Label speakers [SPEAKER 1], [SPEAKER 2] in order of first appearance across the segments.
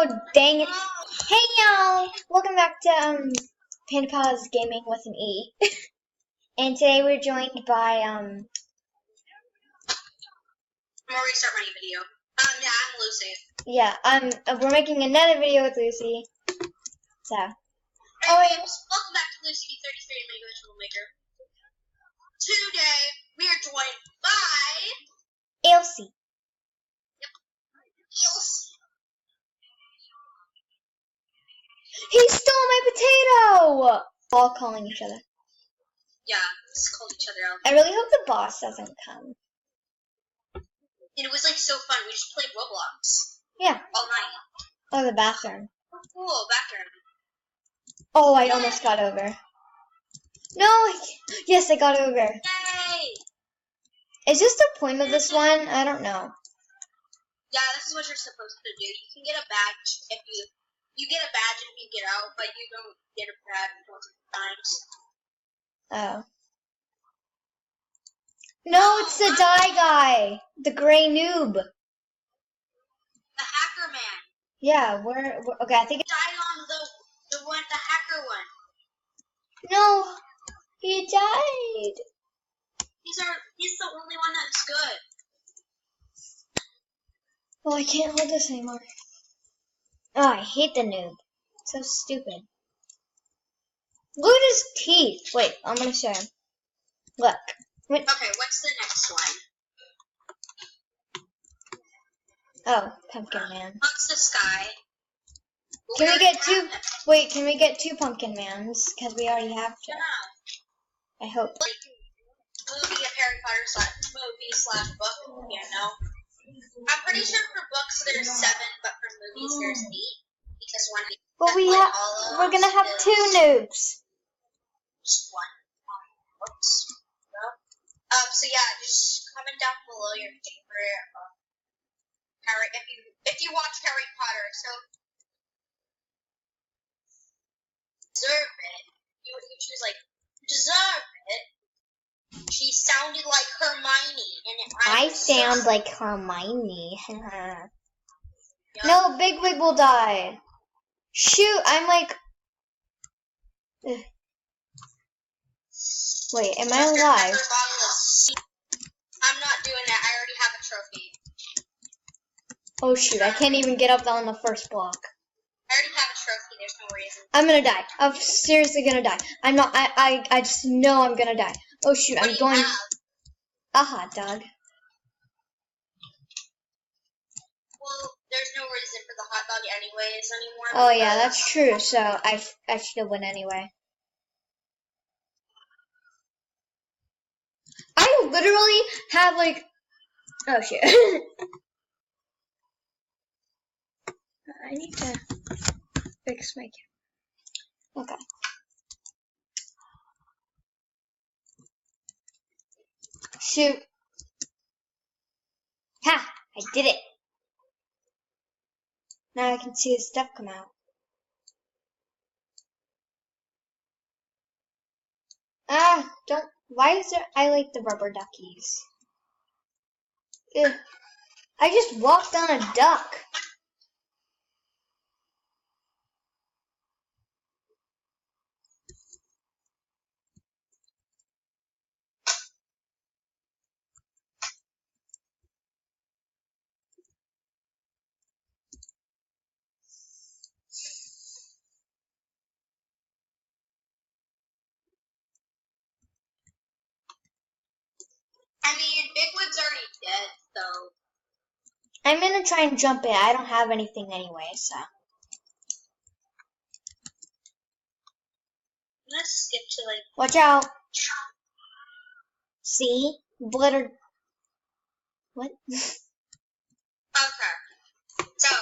[SPEAKER 1] Oh, dang it. Hey, y'all. Welcome back to Panda Paws Gaming with an E. And today we're joined by,
[SPEAKER 2] I'm already starting my video. Yeah, I'm Lucy.
[SPEAKER 1] Yeah, we're making another video with Lucy. So.
[SPEAKER 2] Welcome back to LucyBee 33 Language Troublemaker. Today, we are joined by...
[SPEAKER 1] Elsie.
[SPEAKER 2] Yep. Elsie.
[SPEAKER 1] He stole my potato! All calling each other.
[SPEAKER 2] Yeah, just called each other out.
[SPEAKER 1] I really hope the boss doesn't come.
[SPEAKER 2] And it was like so fun. We just played Roblox.
[SPEAKER 1] Yeah.
[SPEAKER 2] All night.
[SPEAKER 1] Oh, the bathroom.
[SPEAKER 2] Oh, cool. Bathroom.
[SPEAKER 1] Oh, I almost got over. No! Yes, I got over.
[SPEAKER 2] Yay!
[SPEAKER 1] Is this the point of this one? I don't know.
[SPEAKER 2] Yeah, this is what you're supposed to do. You can get a badge if you get a badge if you get out, but you don't get a badge multiple times.
[SPEAKER 1] Oh. No, it's the die guy. The gray noob.
[SPEAKER 2] The hacker man.
[SPEAKER 1] Yeah, we're okay, I think
[SPEAKER 2] Died on the hacker one.
[SPEAKER 1] No, he died.
[SPEAKER 2] He's the only one that's good.
[SPEAKER 1] Well, I can't hold this anymore. Oh, I hate the noob. So stupid. Look at his teeth. Wait, I'm gonna show him. Look.
[SPEAKER 2] Okay, what's the next one?
[SPEAKER 1] Oh, Pumpkin Man.
[SPEAKER 2] What's this guy?
[SPEAKER 1] Can we get two? Wait, can we get two Pumpkin Mans? Because we already have to.
[SPEAKER 2] Yeah.
[SPEAKER 1] I hope.
[SPEAKER 2] Like, movie of Harry Potter /book. Yeah, no. I'm pretty sure for books there's 7, but for movies there's 8. Because one.
[SPEAKER 1] But we're gonna have 2 noobs.
[SPEAKER 2] Just one. Books. So yeah, just comment down below your favorite Harry. If you watch Harry Potter, so deserve it. You choose like deserve it. She sounded like Hermione, and
[SPEAKER 1] I sound like Hermione.
[SPEAKER 2] Yeah.
[SPEAKER 1] No, Bigwig will die. Shoot, I'm like. Ugh. Wait, am I alive?
[SPEAKER 2] I'm not doing that. I already have a trophy.
[SPEAKER 1] Oh shoot, I can't even get up on the first block.
[SPEAKER 2] I already have a trophy. There's no reason.
[SPEAKER 1] I'm gonna die. I'm seriously gonna die. I'm not. I just know I'm gonna die. Oh shoot,
[SPEAKER 2] What
[SPEAKER 1] I'm
[SPEAKER 2] do you
[SPEAKER 1] going.
[SPEAKER 2] have?
[SPEAKER 1] A hot dog.
[SPEAKER 2] Well, there's no reason for the hot dog anyways anymore.
[SPEAKER 1] Oh yeah, that's true. So I should win anyway. I literally have like. Oh shit. I need to fix my camera. Okay. Shoot. Ha! I did it. Now I can see his stuff come out. Ah, don't. Why is there? I like the rubber duckies. Ugh. I just walked on a duck.
[SPEAKER 2] I mean, Bigwig's already dead, so.
[SPEAKER 1] I'm gonna try and jump it. I don't have anything anyway, so.
[SPEAKER 2] Let's skip to like.
[SPEAKER 1] Watch out. See? Blitter. What?
[SPEAKER 2] Okay. So.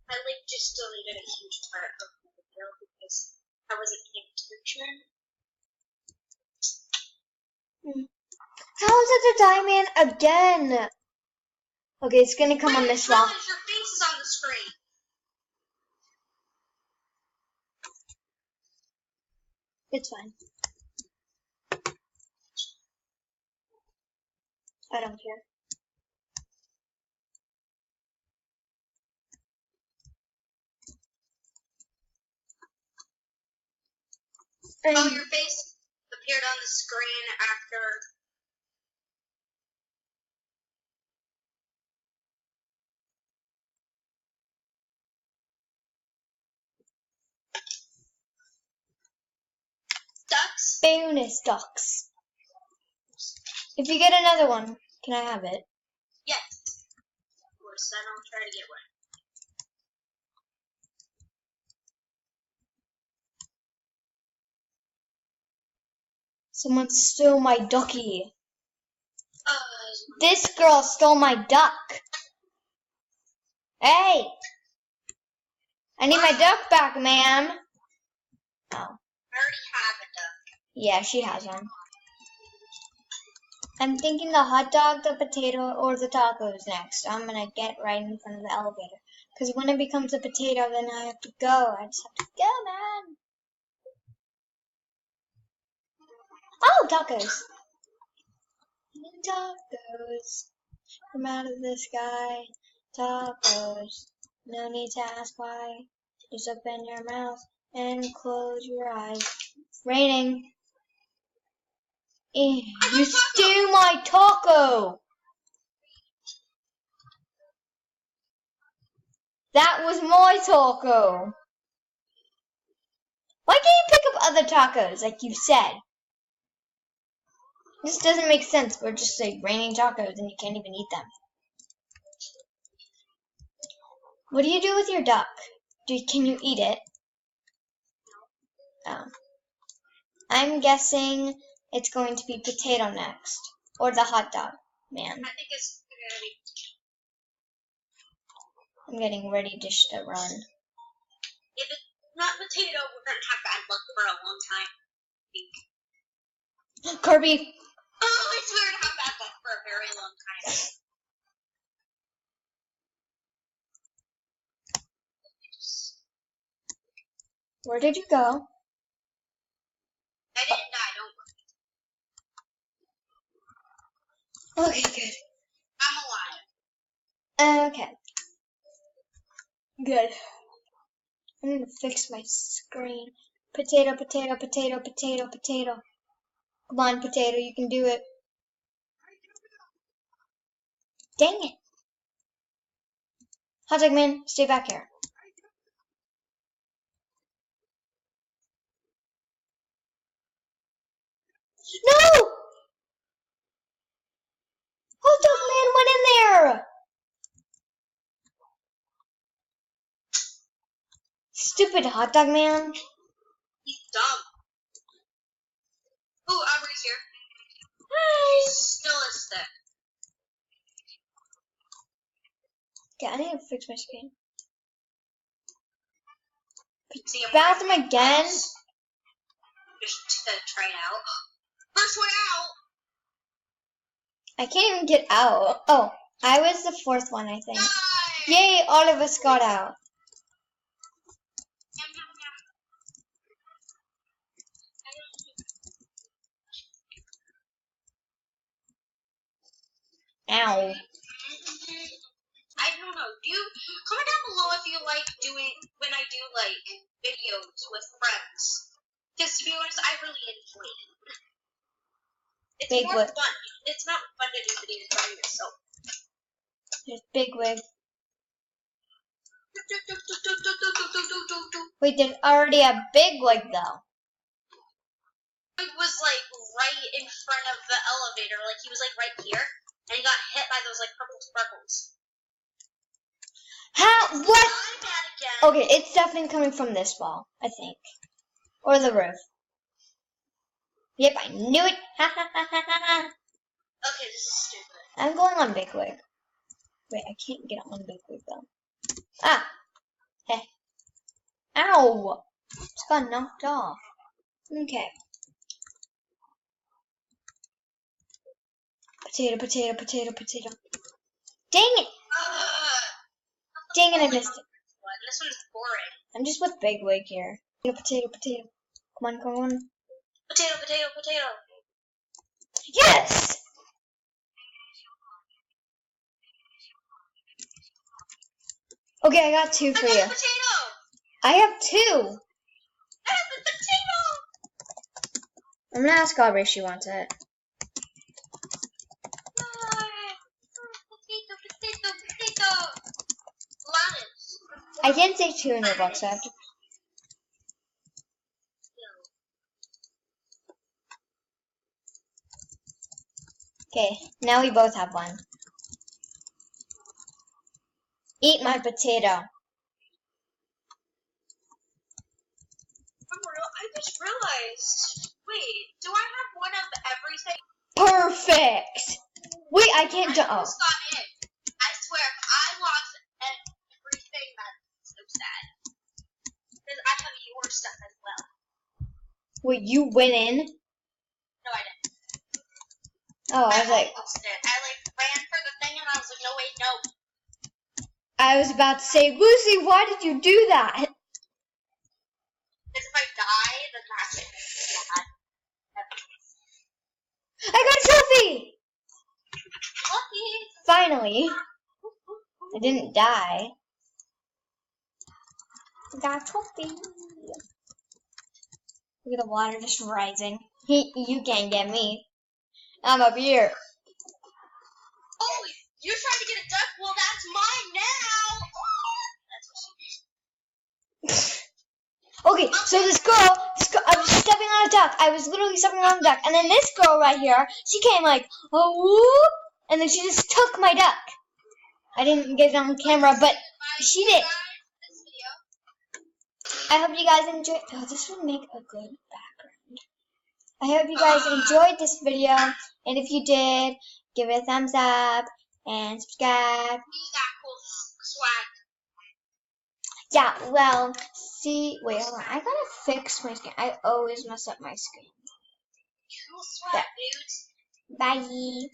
[SPEAKER 2] I like just deleted a huge part of the video because I wasn't paying attention.
[SPEAKER 1] How is it the diamond again? Okay, it's gonna come on this wall.
[SPEAKER 2] Your face is on the screen.
[SPEAKER 1] It's fine. I don't care.
[SPEAKER 2] Oh, your face appeared on the screen after. Ducks?
[SPEAKER 1] Bonus ducks. If you get another one, can I have it?
[SPEAKER 2] Yes. Of course, then I'll try to get one.
[SPEAKER 1] Someone stole my ducky.
[SPEAKER 2] Uh,
[SPEAKER 1] This girl stole my duck. Hey! I need my duck back, ma'am. Oh.
[SPEAKER 2] I already have a duck.
[SPEAKER 1] Yeah, she has one. I'm thinking the hot dog, the potato, or the tacos next. I'm gonna get right in front of the elevator. Because when it becomes a potato, then I have to go. I just have to go, man. Oh, tacos. Tacos from out of the sky. Tacos. No need to ask why. Just open your mouth and close your eyes. It's raining. You stole my taco. That was my taco. Why can't you pick up other tacos like you said? This doesn't make sense. We're just like raining tacos and you can't even eat them. What do you do with your duck? Can you eat it? Oh. I'm guessing it's going to be potato next. Or the hot dog, man.
[SPEAKER 2] I think it's gonna be.
[SPEAKER 1] I'm getting ready just to run.
[SPEAKER 2] If it's not potato, we're gonna have bad luck for a long time.
[SPEAKER 1] Kirby!
[SPEAKER 2] Oh, I swear to have bad luck for a very long time.
[SPEAKER 1] Where did you go?
[SPEAKER 2] I didn't die, don't worry.
[SPEAKER 1] Okay, good.
[SPEAKER 2] I'm alive.
[SPEAKER 1] Okay. Good. I'm gonna fix my screen. Potato, potato, potato, potato, potato. Come on, potato, you can do it. Dang it. Hot dog man, stay back here. No! Hot dog man went in there! Stupid hot dog man.
[SPEAKER 2] He's dumb. Oh, Aubrey's here.
[SPEAKER 1] Hi.
[SPEAKER 2] She's still a stick.
[SPEAKER 1] Okay, I need to fix my screen.
[SPEAKER 2] See him
[SPEAKER 1] Bathroom again?
[SPEAKER 2] Just to try it out. First one out!
[SPEAKER 1] I can't even get out. Oh, I was the fourth one, I think.
[SPEAKER 2] Die!
[SPEAKER 1] Yay, all of us got out. Ow.
[SPEAKER 2] I don't know. Comment down below if you like doing when I do like videos with friends. Because to be honest, I really enjoy it. It's
[SPEAKER 1] Big
[SPEAKER 2] more
[SPEAKER 1] wig.
[SPEAKER 2] fun. It's not fun to do videos by yourself.
[SPEAKER 1] There's Big Wig. Wait, there's already a Big Wig though.
[SPEAKER 2] It was like right in front of the elevator. Like he was like right here. And he got hit by those like purple sparkles.
[SPEAKER 1] How? What?
[SPEAKER 2] I'm bad again.
[SPEAKER 1] Okay, it's definitely coming from this wall, I think. Or the roof. Yep, I knew it. Ha ha ha ha ha.
[SPEAKER 2] Okay, this is stupid.
[SPEAKER 1] I'm going on Big Wig. Wait, I can't get on Big Wig though. Ah. Heh. Ow. It's got knocked off. Okay. Potato, potato, potato, potato. Dang it! Dang it, I missed it.
[SPEAKER 2] This one's boring.
[SPEAKER 1] I'm just with Big Wig here. Potato, potato, potato. Come on, come on.
[SPEAKER 2] Potato, potato, potato.
[SPEAKER 1] Yes! Okay, I got 2 for
[SPEAKER 2] I got
[SPEAKER 1] you.
[SPEAKER 2] a potato.
[SPEAKER 1] I have 2.
[SPEAKER 2] I have a potato.
[SPEAKER 1] I'm gonna ask Aubrey if she wants it.
[SPEAKER 2] Potato. Lettuce.
[SPEAKER 1] I can't say 2 in Roblox, so I have to. Okay, now we both have 1. Eat my potato.
[SPEAKER 2] I just realized. Wait, do I have 1 of everything?
[SPEAKER 1] Perfect! Wait, I can't do.
[SPEAKER 2] I almost got it. I swear, if I lost everything, that's so sad. Because I have your stuff as well.
[SPEAKER 1] Wait, you went in?
[SPEAKER 2] No, I didn't.
[SPEAKER 1] Oh, I was like.
[SPEAKER 2] Almost did. I ran for the thing and I was like, no, wait, no.
[SPEAKER 1] I was about to say, Lucy, why did you do that?
[SPEAKER 2] Because if I die, then that's it.
[SPEAKER 1] I got a trophy!
[SPEAKER 2] Lucky.
[SPEAKER 1] Finally. I didn't die. I got a trophy. Look at the water just rising. You can't get me. I'm up here.
[SPEAKER 2] Oh, you tried to get a duck? Well, that's mine now. That's what she did.
[SPEAKER 1] Okay, so this girl, I was stepping on a duck. I was literally stepping on a duck. And then this girl right here, she came like, oh, whoop, and then she just took my duck. I didn't get it on camera, but she did. I hope you guys enjoyed. Oh, this would make a good background. I hope you guys enjoyed this video. And if you did, give it a thumbs up and subscribe. Yeah, well, see, wait, hold on. I gotta fix my skin. I always mess up my skin.
[SPEAKER 2] Cool swag, dudes.
[SPEAKER 1] Bye.